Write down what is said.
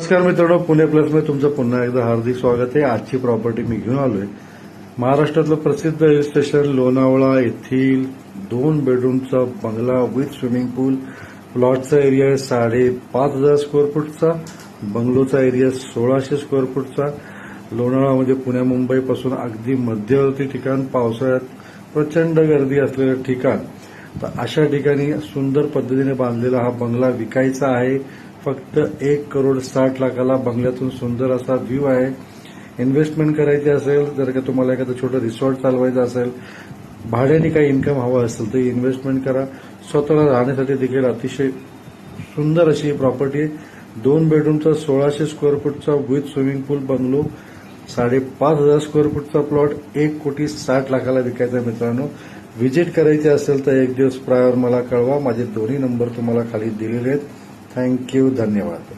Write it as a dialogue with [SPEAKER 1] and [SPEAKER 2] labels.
[SPEAKER 1] नमस्कार मित्रांनो, पुणे प्लसमध्ये तुमचं पुन्हा एकदा हार्दिक स्वागत आहे। आजची प्रॉपर्टी मी घेऊन आलोय महाराष्ट्रातलं प्रसिद्ध हिल स्टेशन लोणावळा येथील 2 बेडरूमचा बंगला विथ स्विमिंग पूल। प्लॉटचा एरिया आहे 5,500 स्क्वेअर फूटचा, बंगलोचा एरिया 1,600 स्क्वेअर फूटचा। लोणावळा म्हणजे पुणे मुंबई पासून अगदी मध्यवर्ती ठिकाण, पावसाळ्यात प्रचंड गर्दी असलेलं ठिकाण। तर अशा ठिकाणी सुंदर पद्धतीने बांधलेला हा बंगला विकायचा आहे। फक्त 1,60,00,000 बंगल्यातून सुंदर असा व्ह्यू आहे। इन्व्हेस्टमेंट करायची असेल, जर का तुम्हाला एखादं छोटं रिसॉर्ट चालवायचं असेल, भाड्याने काही इन्कम हवं असेल तर इन्व्हेस्टमेंट करा। स्वतःला राहण्यासाठी देखील अतिशय सुंदर अशी ही प्रॉपर्टी आहे। 2 बेडरूमचा 1,600 स्क्वेअर फूटचा with swimming pool bungalow, 5,500 square फूटचा प्लॉट 1,60,00,000 विकायचा आहे। मित्रांनो, व्हिजिट करायची असेल तर एक दिवस प्रायर मला कळवा। माझे दोन्ही नंबर तुम्हाला खाली दिलेले आहेत। थँक्यू, धन्यवाद।